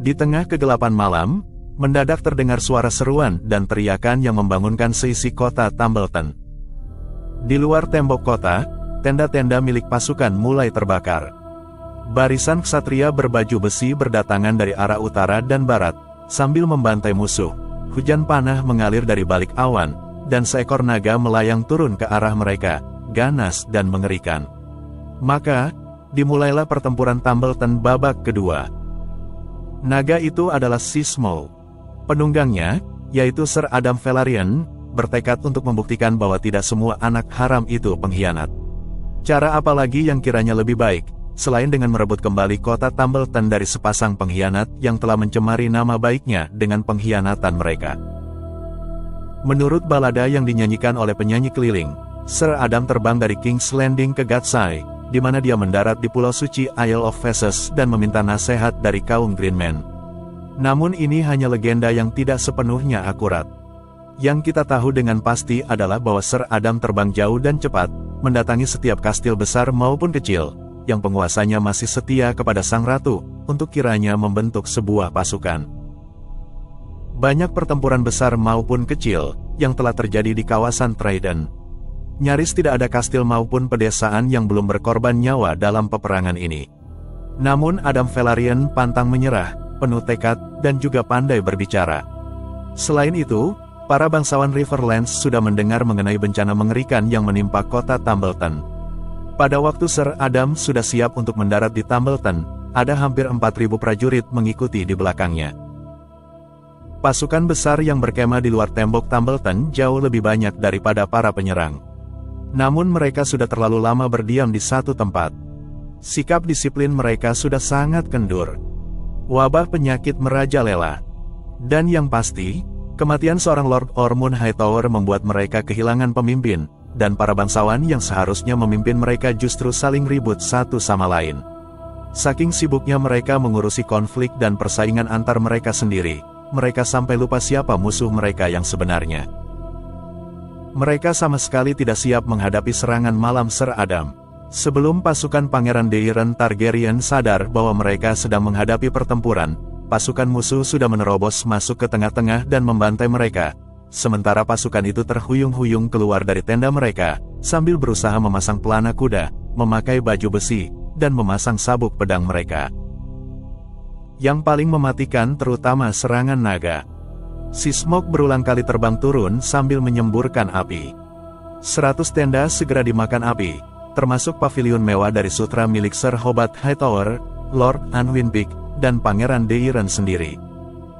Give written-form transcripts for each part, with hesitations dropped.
Di tengah kegelapan malam, mendadak terdengar suara seruan dan teriakan yang membangunkan seisi kota Tumbleton. Di luar tembok kota, tenda-tenda milik pasukan mulai terbakar. Barisan ksatria berbaju besi berdatangan dari arah utara dan barat, sambil membantai musuh. Hujan panah mengalir dari balik awan, dan seekor naga melayang turun ke arah mereka, ganas dan mengerikan. Maka, dimulailah pertempuran Tumbleton babak kedua. Naga itu adalah Seasmoke. Penunggangnya, yaitu Sir Adam Velaryon, bertekad untuk membuktikan bahwa tidak semua anak haram itu pengkhianat. Cara apa lagi yang kiranya lebih baik, selain dengan merebut kembali kota Tumbleton dari sepasang pengkhianat yang telah mencemari nama baiknya dengan pengkhianatan mereka. Menurut balada yang dinyanyikan oleh penyanyi keliling, Sir Adam terbang dari King's Landing ke Gadsay, di mana dia mendarat di Pulau Suci Isle of Phases dan meminta nasihat dari kaum Greenman. Namun ini hanya legenda yang tidak sepenuhnya akurat. Yang kita tahu dengan pasti adalah bahwa Sir Adam terbang jauh dan cepat, mendatangi setiap kastil besar maupun kecil, yang penguasanya masih setia kepada sang ratu, untuk kiranya membentuk sebuah pasukan. Banyak pertempuran besar maupun kecil, yang telah terjadi di kawasan Trident. Nyaris tidak ada kastil maupun pedesaan yang belum berkorban nyawa dalam peperangan ini. Namun Adam Velaryon pantang menyerah, penuh tekad, dan juga pandai berbicara. Selain itu, para bangsawan Riverlands sudah mendengar mengenai bencana mengerikan yang menimpa kota Tumbleton. Pada waktu Sir Adam sudah siap untuk mendarat di Tumbleton, ada hampir 4.000 prajurit mengikuti di belakangnya. Pasukan besar yang berkemah di luar tembok Tumbleton jauh lebih banyak daripada para penyerang. Namun mereka sudah terlalu lama berdiam di satu tempat. Sikap disiplin mereka sudah sangat kendur. Wabah penyakit merajalela. Dan yang pasti, kematian seorang Lord Ormond Hightower membuat mereka kehilangan pemimpin, dan para bangsawan yang seharusnya memimpin mereka justru saling ribut satu sama lain. Saking sibuknya mereka mengurusi konflik dan persaingan antar mereka sendiri, mereka sampai lupa siapa musuh mereka yang sebenarnya. Mereka sama sekali tidak siap menghadapi serangan malam Sir Adam. Sebelum pasukan Pangeran Daeron Targaryen sadar bahwa mereka sedang menghadapi pertempuran, pasukan musuh sudah menerobos masuk ke tengah-tengah dan membantai mereka. Sementara pasukan itu terhuyung-huyung keluar dari tenda mereka, sambil berusaha memasang pelana kuda, memakai baju besi, dan memasang sabuk pedang mereka. Yang paling mematikan terutama serangan naga. Seasmoke berulang kali terbang turun sambil menyemburkan api. 100 tenda segera dimakan api, termasuk pavilion mewah dari sutra milik Sir Hobart Hightower, Lord Anwin Big, dan Pangeran Daeron sendiri.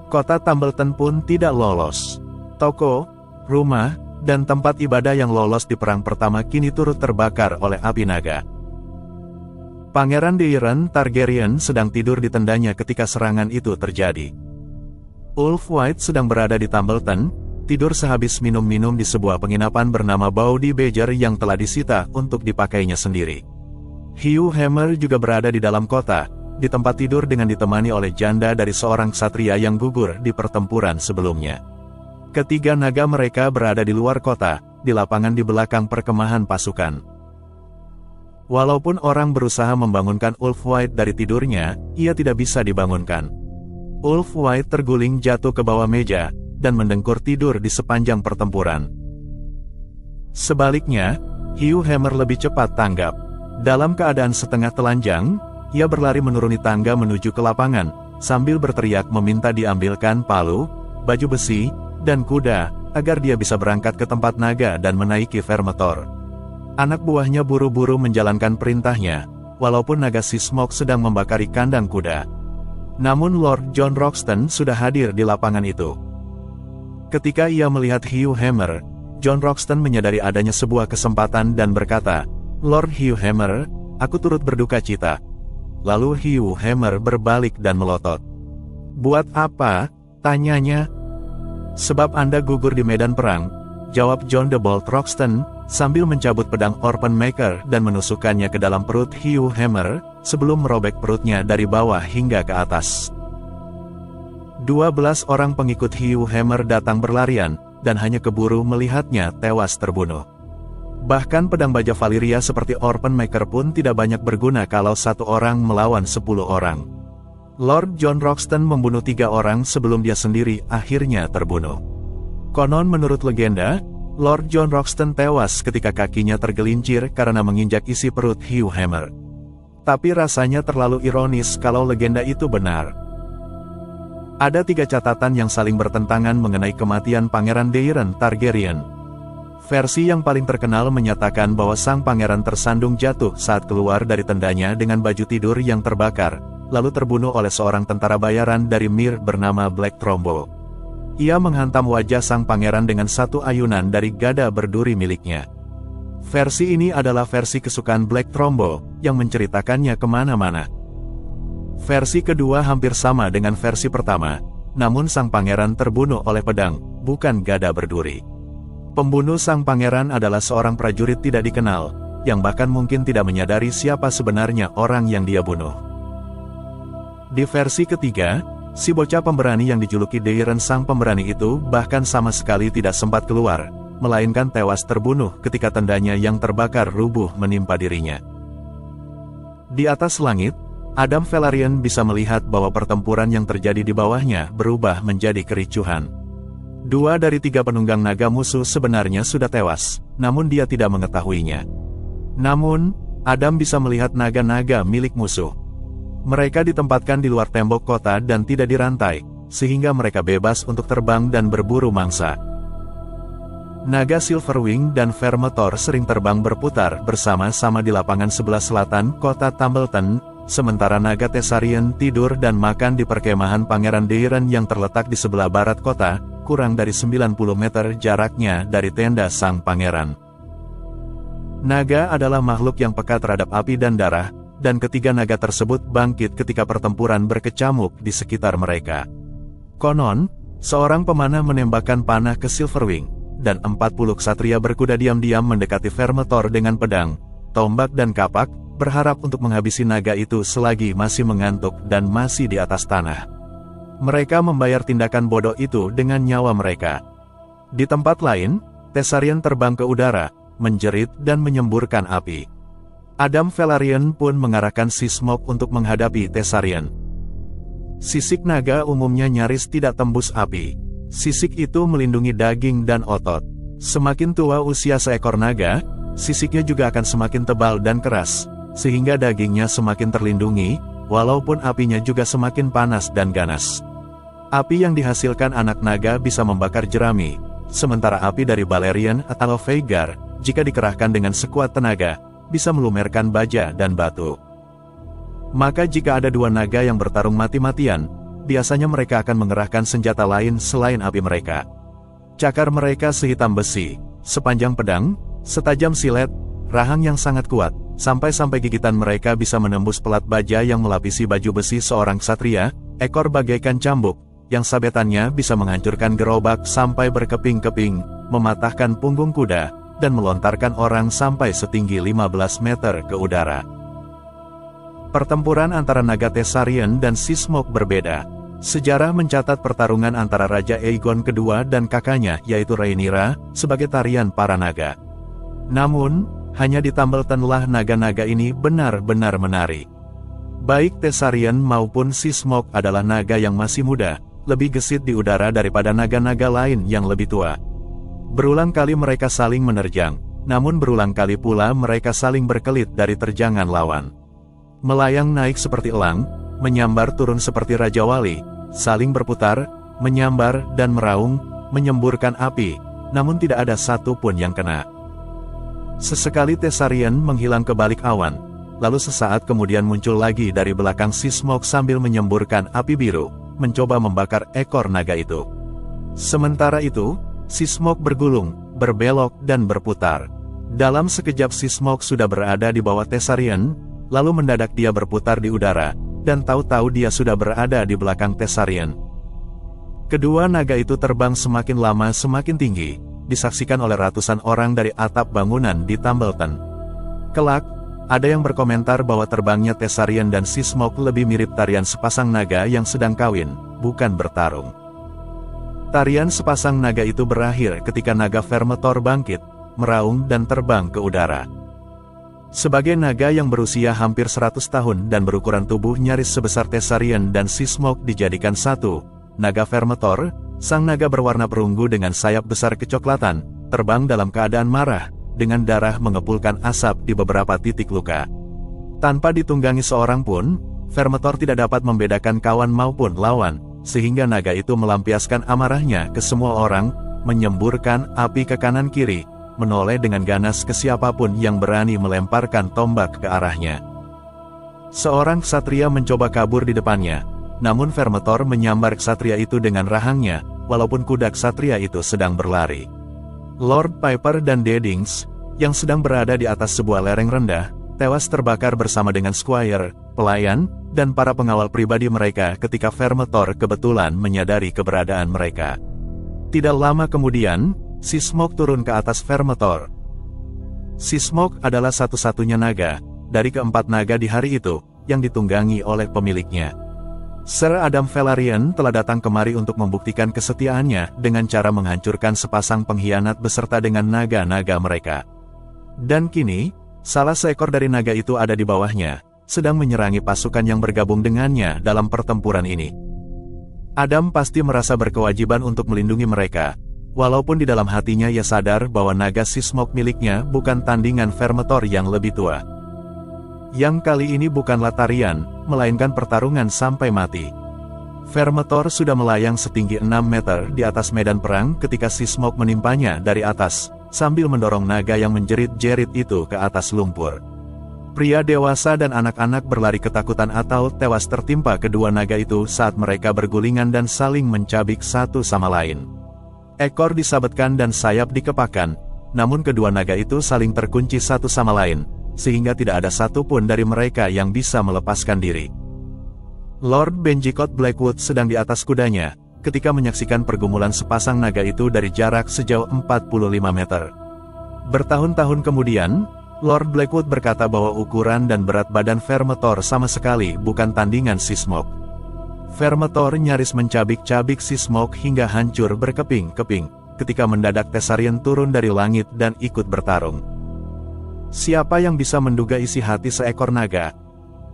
Kota Tumbleton pun tidak lolos. Toko, rumah, dan tempat ibadah yang lolos di perang pertama kini turut terbakar oleh api naga. Pangeran Daeron Targaryen sedang tidur di tendanya ketika serangan itu terjadi. Ulf White sedang berada di Tumbleton, tidur sehabis minum-minum di sebuah penginapan bernama Bawdy Badger yang telah disita untuk dipakainya sendiri. Hugh Hammer juga berada di dalam kota, di tempat tidur dengan ditemani oleh janda dari seorang ksatria yang gugur di pertempuran sebelumnya. Ketiga naga mereka berada di luar kota, di lapangan di belakang perkemahan pasukan. Walaupun orang berusaha membangunkan Ulf White dari tidurnya, ia tidak bisa dibangunkan. Ulf White terguling jatuh ke bawah meja, dan mendengkur tidur di sepanjang pertempuran. Sebaliknya, Hugh Hammer lebih cepat tanggap. Dalam keadaan setengah telanjang, ia berlari menuruni tangga menuju ke lapangan, sambil berteriak meminta diambilkan palu, baju besi, dan kuda, agar dia bisa berangkat ke tempat naga dan menaiki Vermetor. Anak buahnya buru-buru menjalankan perintahnya, walaupun naga Seasmoke sedang membakari kandang kuda. Namun Lord Jon Roxton sudah hadir di lapangan itu. Ketika ia melihat Hugh Hammer, Jon Roxton menyadari adanya sebuah kesempatan dan berkata, "Lord Hugh Hammer, aku turut berduka cita." Lalu Hugh Hammer berbalik dan melotot. "Buat apa?" tanyanya. "Sebab Anda gugur di medan perang," jawab Jon the Bold Roxton, sambil mencabut pedang Orphan Maker dan menusukkannya ke dalam perut Hugh Hammer, sebelum merobek perutnya dari bawah hingga ke atas. 12 orang pengikut Hugh Hammer datang berlarian, dan hanya keburu melihatnya tewas terbunuh. Bahkan pedang baja Valyria seperti Orphan Maker pun tidak banyak berguna kalau satu orang melawan 10 orang. Lord John Roxton membunuh 3 orang sebelum dia sendiri akhirnya terbunuh. Konon menurut legenda, Lord John Roxton tewas ketika kakinya tergelincir karena menginjak isi perut Hugh Hammer. Tapi rasanya terlalu ironis kalau legenda itu benar. Ada 3 catatan yang saling bertentangan mengenai kematian Pangeran Daeron Targaryen. Versi yang paling terkenal menyatakan bahwa sang pangeran tersandung jatuh saat keluar dari tendanya dengan baju tidur yang terbakar, lalu terbunuh oleh seorang tentara bayaran dari Myr bernama Black Trombo. Ia menghantam wajah sang pangeran dengan satu ayunan dari gada berduri miliknya. Versi ini adalah versi kesukaan Black Trombo, yang menceritakannya kemana-mana. Versi kedua hampir sama dengan versi pertama, namun sang pangeran terbunuh oleh pedang, bukan gada berduri. Pembunuh sang pangeran adalah seorang prajurit tidak dikenal, yang bahkan mungkin tidak menyadari siapa sebenarnya orang yang dia bunuh. Di versi ketiga, si bocah pemberani yang dijuluki Daeron sang pemberani itu bahkan sama sekali tidak sempat keluar, melainkan tewas terbunuh ketika tendanya yang terbakar rubuh menimpa dirinya. Di atas langit, Adam Velaryon bisa melihat bahwa pertempuran yang terjadi di bawahnya berubah menjadi kericuhan. 2 dari 3 penunggang naga musuh sebenarnya sudah tewas, namun dia tidak mengetahuinya. Namun, Adam bisa melihat naga-naga milik musuh. Mereka ditempatkan di luar tembok kota dan tidak dirantai, sehingga mereka bebas untuk terbang dan berburu mangsa. Naga Silverwing dan Vermetor sering terbang berputar bersama-sama di lapangan sebelah selatan kota Tumbleton, sementara naga Tessarion tidur dan makan di perkemahan Pangeran Daeron yang terletak di sebelah barat kota, kurang dari 90 meter jaraknya dari tenda sang pangeran. Naga adalah makhluk yang peka terhadap api dan darah, dan ketiga naga tersebut bangkit ketika pertempuran berkecamuk di sekitar mereka. Konon, seorang pemanah menembakkan panah ke Silverwing, dan 40 ksatria berkuda diam-diam mendekati Vermetor dengan pedang, tombak dan kapak, berharap untuk menghabisi naga itu selagi masih mengantuk dan masih di atas tanah. Mereka membayar tindakan bodoh itu dengan nyawa mereka. Di tempat lain, Tessarion terbang ke udara, menjerit dan menyemburkan api. Adam Velaryon pun mengarahkan Seasmoke untuk menghadapi Tessarion. Sisik naga umumnya nyaris tidak tembus api. Sisik itu melindungi daging dan otot. Semakin tua usia seekor naga, sisiknya juga akan semakin tebal dan keras, sehingga dagingnya semakin terlindungi, walaupun apinya juga semakin panas dan ganas. Api yang dihasilkan anak naga bisa membakar jerami, sementara api dari Balerion atau Vhagar, jika dikerahkan dengan sekuat tenaga, bisa melumerkan baja dan batu. Maka jika ada 2 naga yang bertarung mati-matian, biasanya mereka akan mengerahkan senjata lain selain api mereka. Cakar mereka sehitam besi, sepanjang pedang, setajam silet, rahang yang sangat kuat, sampai-sampai gigitan mereka bisa menembus pelat baja yang melapisi baju besi seorang ksatria, ekor bagaikan cambuk, yang sabetannya bisa menghancurkan gerobak sampai berkeping-keping, mematahkan punggung kuda, dan melontarkan orang sampai setinggi 15 meter ke udara. Pertempuran antara naga Tessarion dan Seasmoke berbeda. Sejarah mencatat pertarungan antara Raja Aegon II dan kakaknya yaitu Rhaenyra, sebagai tarian para naga. Namun, hanya di Tumbleton-lah naga-naga ini benar-benar menari. Baik Tessarion maupun Seasmoke adalah naga yang masih muda, lebih gesit di udara daripada naga-naga lain yang lebih tua. Berulang kali mereka saling menerjang, namun berulang kali pula mereka saling berkelit dari terjangan lawan. Melayang naik seperti elang, menyambar turun seperti Raja Wali, saling berputar, menyambar dan meraung, menyemburkan api, namun tidak ada satu pun yang kena. Sesekali Tessarion menghilang ke balik awan, lalu sesaat kemudian muncul lagi dari belakang Seasmoke sambil menyemburkan api biru, mencoba membakar ekor naga itu. Sementara itu, Seasmoke bergulung, berbelok dan berputar. Dalam sekejap Seasmoke sudah berada di bawah Tessarion, lalu mendadak dia berputar di udara, dan tahu-tahu dia sudah berada di belakang Tessarion. Kedua naga itu terbang semakin lama semakin tinggi, disaksikan oleh ratusan orang dari atap bangunan di Tumbleton. Kelak, ada yang berkomentar bahwa terbangnya Tessarion dan Seasmoke lebih mirip tarian sepasang naga yang sedang kawin, bukan bertarung. Tarian sepasang naga itu berakhir ketika naga Vermetor bangkit, meraung dan terbang ke udara. Sebagai naga yang berusia hampir 100 tahun dan berukuran tubuh nyaris sebesar Thessarian dan Seismog dijadikan satu, naga Vermetor, sang naga berwarna perunggu dengan sayap besar kecoklatan, terbang dalam keadaan marah, dengan darah mengepulkan asap di beberapa titik luka. Tanpa ditunggangi seorang pun, Vermetor tidak dapat membedakan kawan maupun lawan, sehingga naga itu melampiaskan amarahnya ke semua orang, menyemburkan api ke kanan kiri, menoleh dengan ganas ke siapapun yang berani melemparkan tombak ke arahnya. Seorang ksatria mencoba kabur di depannya, namun Vermetor menyambar ksatria itu dengan rahangnya, walaupun kuda ksatria itu sedang berlari. Lord Piper dan Dedings, yang sedang berada di atas sebuah lereng rendah, tewas terbakar bersama dengan Squire, pelayan, dan para pengawal pribadi mereka ketika Vermetor kebetulan menyadari keberadaan mereka. Tidak lama kemudian, Seismog turun ke atas Vermetor. Seismog adalah satu-satunya naga, dari keempat naga di hari itu, yang ditunggangi oleh pemiliknya. Sir Adam Velaryon telah datang kemari untuk membuktikan kesetiaannya dengan cara menghancurkan sepasang pengkhianat beserta dengan naga-naga mereka. Dan kini, salah seekor dari naga itu ada di bawahnya, sedang menyerangi pasukan yang bergabung dengannya dalam pertempuran ini. Adam pasti merasa berkewajiban untuk melindungi mereka, walaupun di dalam hatinya ia sadar bahwa naga Seismog miliknya bukan tandingan Vermetor yang lebih tua. Yang kali ini bukanlah tarian, melainkan pertarungan sampai mati. Vermetor sudah melayang setinggi 6 meter di atas medan perang ketika Seismog menimpanya dari atas, sambil mendorong naga yang menjerit-jerit itu ke atas lumpur. Pria dewasa dan anak-anak berlari ketakutan atau tewas tertimpa kedua naga itu saat mereka bergulingan dan saling mencabik satu sama lain. Ekor disabetkan dan sayap dikepakkan, namun kedua naga itu saling terkunci satu sama lain, sehingga tidak ada satupun dari mereka yang bisa melepaskan diri. Lord Benjicot Blackwood sedang di atas kudanya, ketika menyaksikan pergumulan sepasang naga itu dari jarak sejauh 45 meter. Bertahun-tahun kemudian, Lord Blackwood berkata bahwa ukuran dan berat badan Vermetor sama sekali bukan tandingan Seismog. Vermetor nyaris mencabik-cabik Seismog hingga hancur berkeping-keping, ketika mendadak Thessarian turun dari langit dan ikut bertarung. Siapa yang bisa menduga isi hati seekor naga?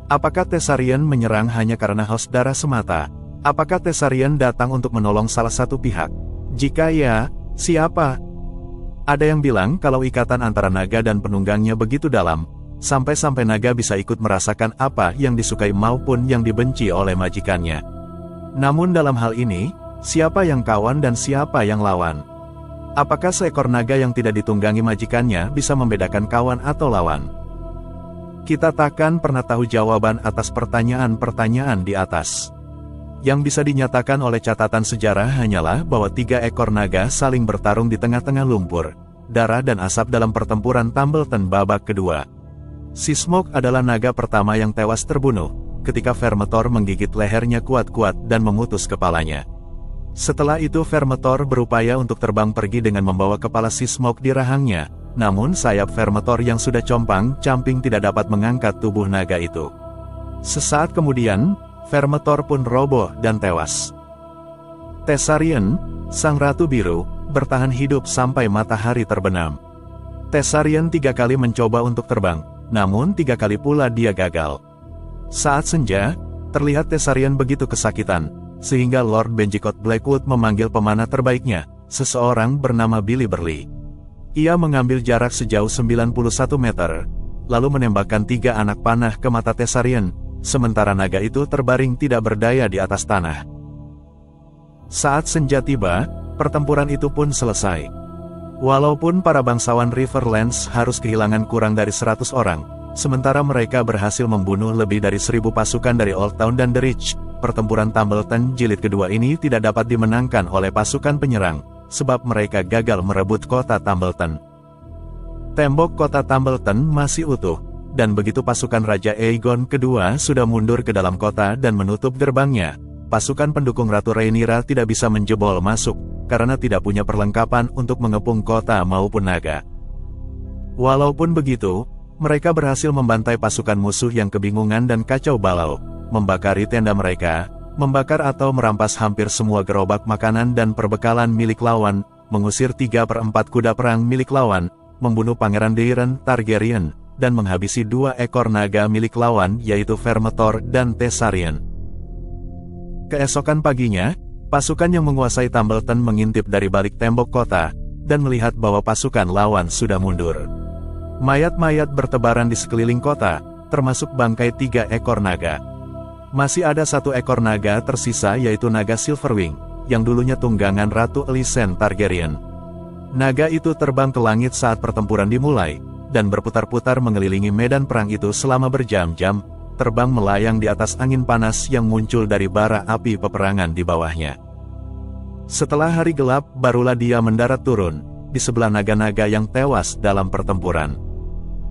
Apakah Thessarian menyerang hanya karena haus darah semata? Apakah Thessarian datang untuk menolong salah satu pihak? Jika ya, siapa? Ada yang bilang kalau ikatan antara naga dan penunggangnya begitu dalam, sampai-sampai naga bisa ikut merasakan apa yang disukai maupun yang dibenci oleh majikannya. Namun dalam hal ini, siapa yang kawan dan siapa yang lawan? Apakah seekor naga yang tidak ditunggangi majikannya bisa membedakan kawan atau lawan? Kita takkan pernah tahu jawaban atas pertanyaan-pertanyaan di atas. Yang bisa dinyatakan oleh catatan sejarah hanyalah bahwa 3 ekor naga saling bertarung di tengah-tengah lumpur, darah dan asap dalam pertempuran Tumbleton babak kedua. Seismog adalah naga pertama yang tewas terbunuh, ketika Vermetor menggigit lehernya kuat-kuat dan memutus kepalanya. Setelah itu Vermetor berupaya untuk terbang pergi dengan membawa kepala Seismog di rahangnya, namun sayap Vermetor yang sudah compang-camping tidak dapat mengangkat tubuh naga itu. Sesaat kemudian, Vermetor pun roboh dan tewas. Thessarian, sang ratu biru, bertahan hidup sampai matahari terbenam. Thessarian 3 kali mencoba untuk terbang, namun 3 kali pula dia gagal. Saat senja, terlihat Thessarian begitu kesakitan, sehingga Lord Benjicot Blackwood memanggil pemanah terbaiknya, seseorang bernama Billy Burley. Ia mengambil jarak sejauh 91 meter, lalu menembakkan 3 anak panah ke mata Thessarian, sementara naga itu terbaring tidak berdaya di atas tanah. Saat senja tiba, pertempuran itu pun selesai. Walaupun para bangsawan Riverlands harus kehilangan kurang dari 100 orang, sementara mereka berhasil membunuh lebih dari 1000 pasukan dari Old Town dan The Reach, pertempuran Tumbleton jilid kedua ini tidak dapat dimenangkan oleh pasukan penyerang, sebab mereka gagal merebut kota Tumbleton. Tembok kota Tumbleton masih utuh, dan begitu pasukan Raja Aegon kedua sudah mundur ke dalam kota dan menutup gerbangnya, pasukan pendukung Ratu Rhaenyra tidak bisa menjebol masuk, karena tidak punya perlengkapan untuk mengepung kota maupun naga. Walaupun begitu, mereka berhasil membantai pasukan musuh yang kebingungan dan kacau balau, membakari tenda mereka, membakar atau merampas hampir semua gerobak makanan dan perbekalan milik lawan, mengusir 3/4 kuda perang milik lawan, membunuh Pangeran Daeron Targaryen, dan menghabisi 2 ekor naga milik lawan yaitu Vermetor dan Tessarion. Keesokan paginya, pasukan yang menguasai Tumbleton mengintip dari balik tembok kota, dan melihat bahwa pasukan lawan sudah mundur. Mayat-mayat bertebaran di sekeliling kota, termasuk bangkai 3 ekor naga. Masih ada 1 ekor naga tersisa yaitu naga Silverwing, yang dulunya tunggangan Ratu Alicent Targaryen. Naga itu terbang ke langit saat pertempuran dimulai, dan berputar-putar mengelilingi medan perang itu selama berjam-jam, terbang melayang di atas angin panas yang muncul dari bara api peperangan di bawahnya. Setelah hari gelap, barulah dia mendarat turun, di sebelah naga-naga yang tewas dalam pertempuran.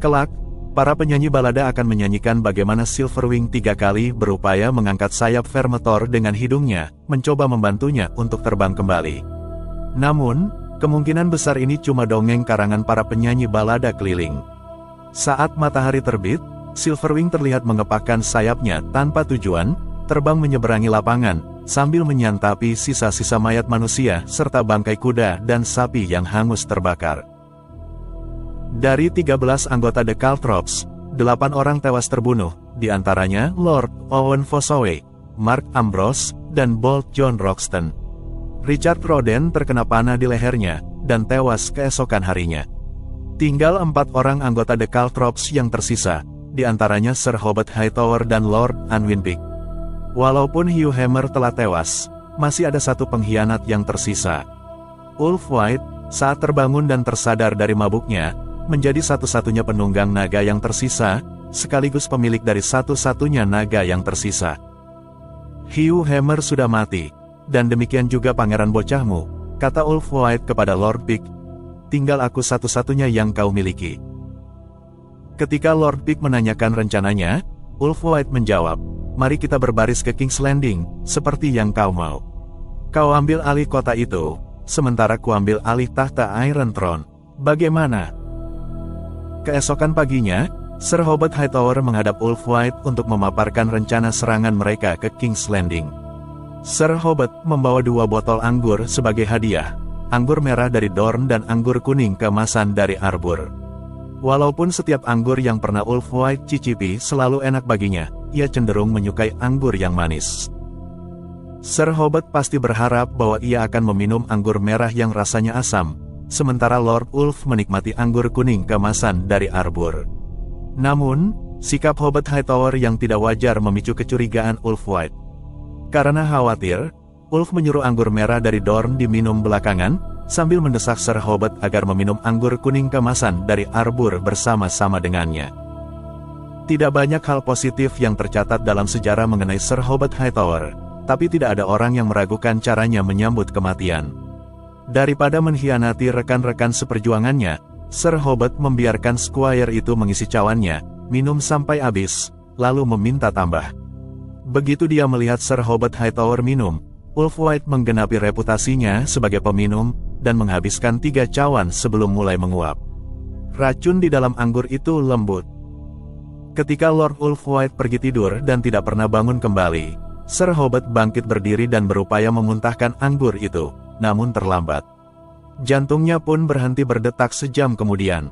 Kelak, para penyanyi balada akan menyanyikan bagaimana Silverwing 3 kali berupaya mengangkat sayap Vermetor dengan hidungnya, mencoba membantunya untuk terbang kembali. Namun, kemungkinan besar ini cuma dongeng karangan para penyanyi balada keliling. Saat matahari terbit, Silverwing terlihat mengepakkan sayapnya tanpa tujuan, terbang menyeberangi lapangan, sambil menyantapi sisa-sisa mayat manusia serta bangkai kuda dan sapi yang hangus terbakar. Dari 13 anggota The Caltrops, 8 orang tewas terbunuh, di antaranya Lord Owen Fossoway, Mark Ambrose, dan Bold John Roxton. Richard Roden terkena panah di lehernya, dan tewas keesokan harinya. Tinggal 4 orang anggota The Caltrops yang tersisa, di antaranya Sir Hobart Hightower dan Lord Anwin Peake. Walaupun Hugh Hammer telah tewas, masih ada 1 pengkhianat yang tersisa. Ulf White, saat terbangun dan tersadar dari mabuknya, menjadi satu-satunya penunggang naga yang tersisa, sekaligus pemilik dari satu-satunya naga yang tersisa. Hugh Hammer sudah mati, dan demikian juga pangeran bocahmu, kata Ulf White kepada Lord Peake. Tinggal aku satu-satunya yang kau miliki. Ketika Lord Peake menanyakan rencananya, Ulf White menjawab, mari kita berbaris ke King's Landing, seperti yang kau mau. Kau ambil alih kota itu, sementara ku ambil alih tahta Iron Throne. Bagaimana? Keesokan paginya, Sir Hobart Hightower menghadap Ulf White untuk memaparkan rencana serangan mereka ke King's Landing. Sir Hobart membawa 2 botol anggur sebagai hadiah, anggur merah dari Dorne dan anggur kuning keemasan dari Arbor. Walaupun setiap anggur yang pernah Ulf White cicipi selalu enak baginya, ia cenderung menyukai anggur yang manis. Sir Hobart pasti berharap bahwa ia akan meminum anggur merah yang rasanya asam, sementara Lord Ulf menikmati anggur kuning keemasan dari Arbor. Namun, sikap Hobart Hightower yang tidak wajar memicu kecurigaan Ulf White. Karena khawatir, Ulf menyuruh anggur merah dari Dorne diminum belakangan, sambil mendesak Sir Hobart agar meminum anggur kuning kemasan dari Arbor bersama-sama dengannya. Tidak banyak hal positif yang tercatat dalam sejarah mengenai Sir Hobart Hightower, tapi tidak ada orang yang meragukan caranya menyambut kematian. Daripada mengkhianati rekan-rekan seperjuangannya, Sir Hobart membiarkan squire itu mengisi cawannya, minum sampai habis, lalu meminta tambah. Begitu dia melihat Sir Hobart Hightower minum, Ulf White menggenapi reputasinya sebagai peminum, dan menghabiskan 3 cawan sebelum mulai menguap. Racun di dalam anggur itu lembut. Ketika Lord Ulf White pergi tidur dan tidak pernah bangun kembali, Sir Hobart bangkit berdiri dan berupaya memuntahkan anggur itu, namun terlambat. Jantungnya pun berhenti berdetak sejam kemudian.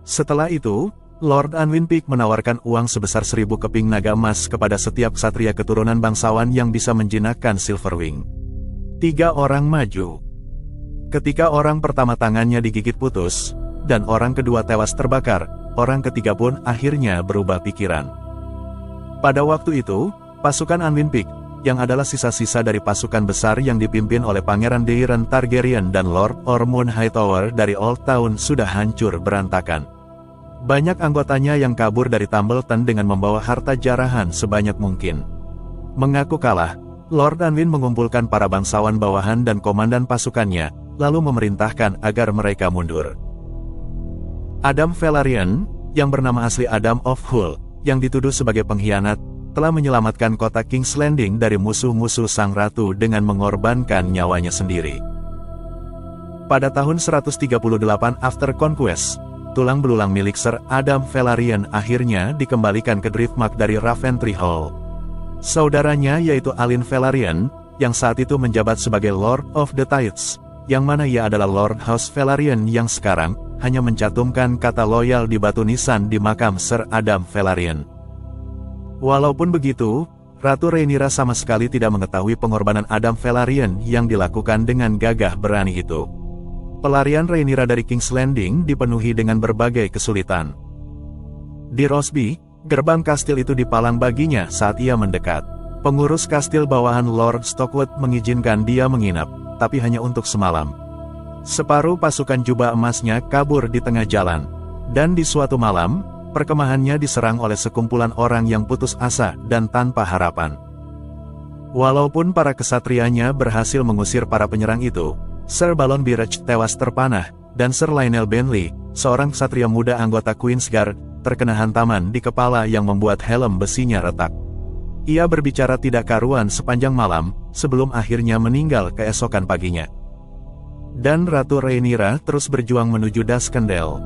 Setelah itu, Lord Anwin Peake menawarkan uang sebesar 1000 keping naga emas kepada setiap ksatria keturunan bangsawan yang bisa menjinakkan Silverwing. 3 orang maju. Ketika orang pertama tangannya digigit putus, dan orang kedua tewas terbakar, orang ketiga pun akhirnya berubah pikiran. Pada waktu itu, pasukan Anwin Peake, yang adalah sisa-sisa dari pasukan besar yang dipimpin oleh Pangeran Daeron Targaryen dan Lord Ormond Hightower dari Old Town sudah hancur berantakan. Banyak anggotanya yang kabur dari Tumbleton dengan membawa harta jarahan sebanyak mungkin. Mengaku kalah, Lord Anwin mengumpulkan para bangsawan bawahan dan komandan pasukannya, lalu memerintahkan agar mereka mundur. Adam Velaryon, yang bernama asli Adam of Hull, yang dituduh sebagai pengkhianat, telah menyelamatkan kota King's Landing dari musuh-musuh sang ratu dengan mengorbankan nyawanya sendiri. Pada tahun 138 After Conquest, tulang belulang milik Sir Adam Velaryon akhirnya dikembalikan ke Driftmark dari Raventry Hall. Saudaranya yaitu Alyn Velaryon, yang saat itu menjabat sebagai Lord of the Tides, yang mana ia adalah Lord House Velaryon yang sekarang, hanya mencantumkan kata loyal di batu nisan di makam Sir Adam Velaryon. Walaupun begitu, Ratu Rhaenyra sama sekali tidak mengetahui pengorbanan Adam Velaryon yang dilakukan dengan gagah berani itu. Pelarian Rhaenyra dari King's Landing dipenuhi dengan berbagai kesulitan. Di Rosby, gerbang kastil itu dipalang baginya saat ia mendekat. Pengurus kastil bawahan Lord Stockwood mengizinkan dia menginap, tapi hanya untuk semalam. Separuh pasukan jubah emasnya kabur di tengah jalan, dan di suatu malam, perkemahannya diserang oleh sekumpulan orang yang putus asa dan tanpa harapan. Walaupun para kesatrianya berhasil mengusir para penyerang itu, Sir Balon Birch tewas terpanah, dan Sir Lionel Bentley, seorang ksatria muda anggota Queensguard, terkena hantaman di kepala yang membuat helm besinya retak. Ia berbicara tidak karuan sepanjang malam, sebelum akhirnya meninggal keesokan paginya. Dan Ratu Rhaenyra terus berjuang menuju Duskendale.